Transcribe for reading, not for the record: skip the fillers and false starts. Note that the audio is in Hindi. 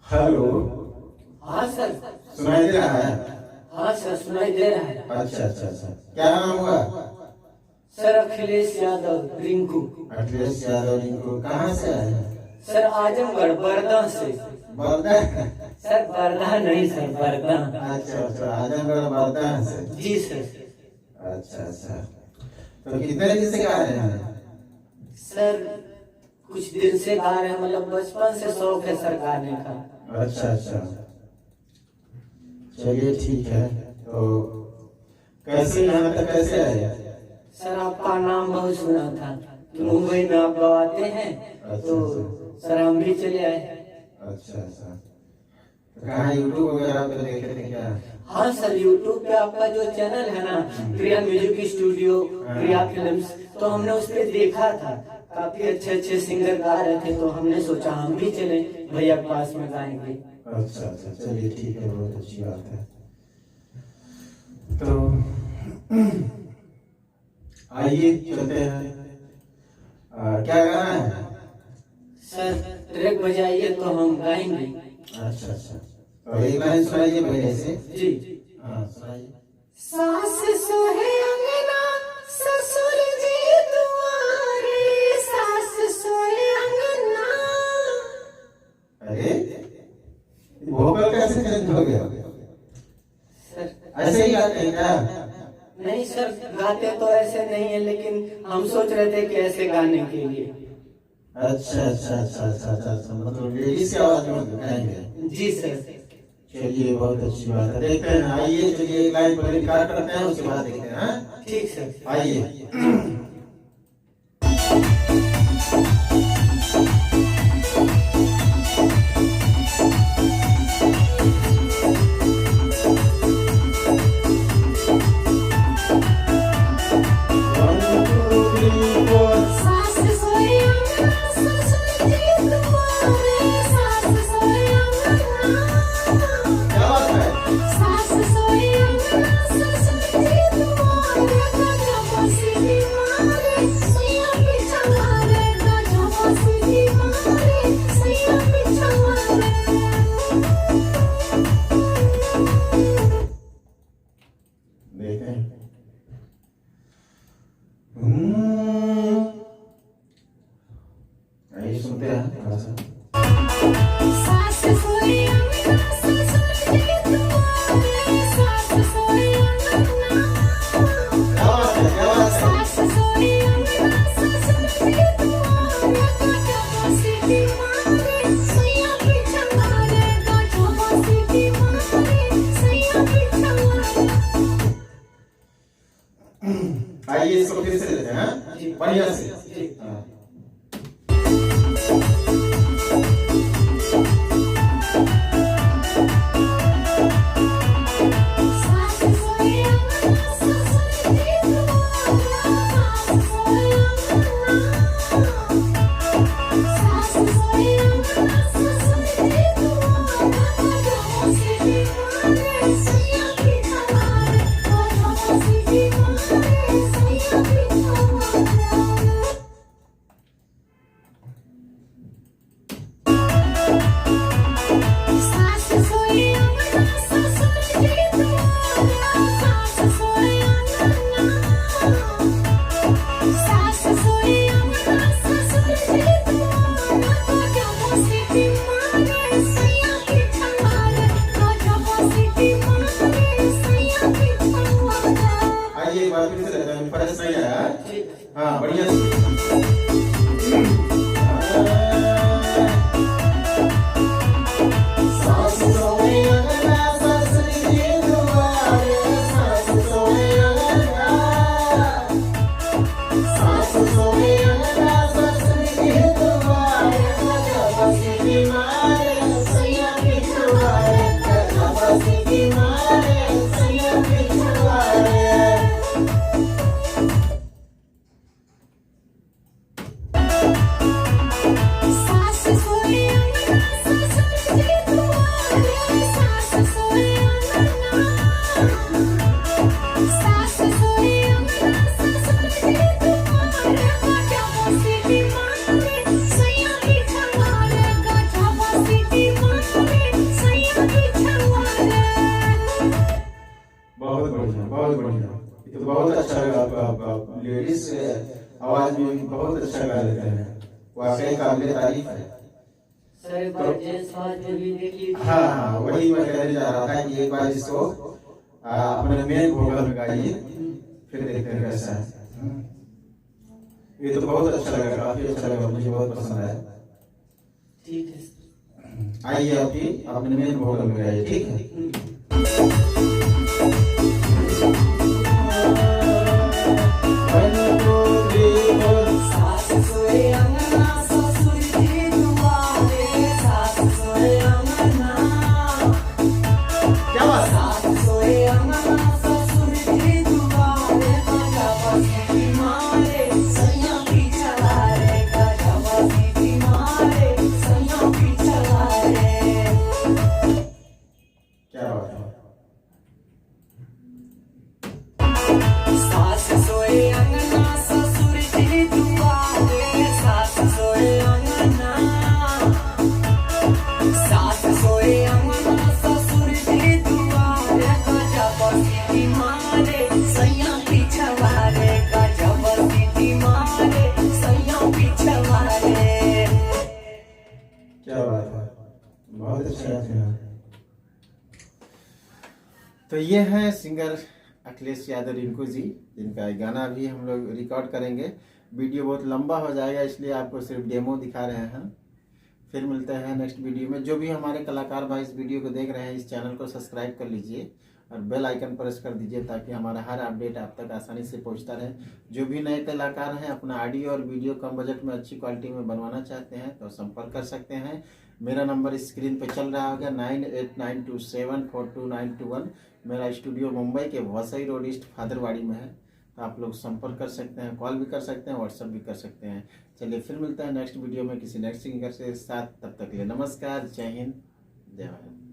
हेलो। हाँ सर। सुनाई दे रहा है? हाँ सर सुनाई दे रहा है। अच्छा अच्छा अच्छा, क्या नाम हुआ? सर अखिलेश यादव रिंकू। अखिलेश यादव रिंकू, कहाँ से आए हैं? सर आजमगढ़ बरदा से। बर्दा? सर बरदा नहीं सर बरदा। अच्छा अच्छा, आजमगढ़ बर्दा से। जी सर। अच्छा अच्छा, तो कितने दिन से गा रहे हैं? सर कुछ दिन से गा रहे हैं, मतलब बचपन से शौक है सर गाने का। अच्छा अच्छा, चलिए ठीक है। तो कैसे यहाँ तक कैसे आए? सर आपका नाम बहुत सुना था कि मुंबई में आप गवाते हैं, तो सर हम भी चले आए। अच्छा अच्छा, तो कहाँ यूट्यूब वगैरह पे देखे थे क्या? हाँ सर यूट्यूब पे आपका जो चैनल है ना, प्रिया म्यूजिक स्टूडियो, प्रिया फिल्म्स, तो हमने उस पे देखा था काफी अच्छे अच्छे सिंगर गा रहे थे, तो हमने सोचा हम भी चले भैया के पास में गाएंगे। अच्छा अच्छा, चलिए ठीक है, बहुत अच्छी बात है। तो आइए चलते हैं। क्या गाना है? सर ट्रैक बजाइए तो हम गाएंगे। अच्छा अच्छा, तो एक लाइन सुनाइए पहले से। जी। हाँ सुनाइए। सास सोहे अंगना ससुर जी दुआरे, सास सोहे अंगना। अरे वोकल कैसे चेंज हो गया? सर ऐसे ही गाते हैं क्या? नहीं सर गाते तो ऐसे नहीं है, लेकिन हम सोच रहे थे कि ऐसे गाने के लिए। अच्छा अच्छा अच्छा अच्छा अच्छा, मतलब लेडीज की आवाज में गाएंगे? जी सर। चलिए बहुत अच्छी बात है, देखते हैं। आइए चलिए, एक लाइन पहले रिकॉर्ड करते हैं, उसके बाद देखते हैं। हाँ? ठीक सर। आइए। सास सोहे अंगना ससुर जी दुआरे, सास सोहे अंगना। क्या बात है? सास सोहे अंगना ससुर जी दुआरे, गजब सीधी मारे सैया पीछा मारे, गजब सीधी मारे सैया पीछा मारे। देखें। आइए सुनते हैं थोड़ा सा। सास सोहे अंगना ससुर जी दुआरे, सास सोहे अंगना। क्या बात है? क्या बात है? सास सोहे अंगना ससुर जी दुआरे, गजब सीधी मारे सैया पीछा मारे, गजब सीधी मारे सैया पीछा मारे। आइए इसको फिर से लेते हैं। हाँ? बढ़िया से। हाँ। सास सोहे अंगना ससुर जी दुआरे, सास सोहे अंगना। सास सोहे अंगना ससुर जी दुआरे, गजब सीधी मारे सैया पीछा मारे, गजब सीधी मारे सैया पीछा मारे। सास सोहे अंगना ससुर जी दुआरे, सास सोहे अंगना। सास सोहे अंगना ससुर जी दुआरे, गजब सीधी मारे सैया पीछा मारे, गजब सीधी मारे सैया पीछा मारे। आइए एक बार फिर से लेते हैं, फर्स्ट नहीं आया। हाँ बढ़िया से। सास सोहे अंगना ससुर जी दुआरे, सास सोहे अंगना। सास सोहे अंगना ससुर जी दुआरे, गजब सीधी मारे सैया पीछा मारे, गजब सीधी मारे सैया पीछा मारे। लेडीज आवाज में बहुत अच्छा गा लेते हैं, वाकई काबिल तारीफ है। सर एक बार जेंट्स आवाज में भी देख लीजिए। हाँ, वही मैं कहने जा रहा था कि एक बार इसको अपने मेन वोकल में गाइए, फिर देखते हैं कैसा है। ये तो बहुत अच्छा लगा, काफी अच्छा लगा, मुझे बहुत पसंद आया। ठीक है सर। आइए आपकी अपने मेन वोकल में गाइए, ठीक है। क्या बात है, बहुत अच्छा है। तो ये है सिंगर अखिलेश यादव रिंकू जी, जिनका गाना भी हम लोग रिकॉर्ड करेंगे। वीडियो बहुत लंबा हो जाएगा, इसलिए आपको सिर्फ डेमो दिखा रहे हैं। फिर मिलते हैं नेक्स्ट वीडियो में। जो भी हमारे कलाकार भाई इस वीडियो को देख रहे हैं, इस चैनल को सब्सक्राइब कर लीजिए और बेल आइकन प्रेस कर दीजिए, ताकि हमारा हर अपडेट आप तक आसानी से पहुंचता रहे। जो भी नए कलाकार हैं, अपना ऑडियो और वीडियो कम बजट में अच्छी क्वालिटी में बनवाना चाहते हैं तो संपर्क कर सकते हैं। मेरा नंबर स्क्रीन पे चल रहा होगा 9892742921। मेरा स्टूडियो मुंबई के वसई रोड ईस्ट फादरवाड़ी में है। तो आप लोग संपर्क कर सकते हैं, कॉल भी कर सकते हैं, व्हाट्सएप भी कर सकते हैं। चलिए फिर मिलते हैं नेक्स्ट वीडियो में किसी नेक्स्ट सिंगर के साथ। तब तक के लिए नमस्कार, जय हिंद, जय भारत।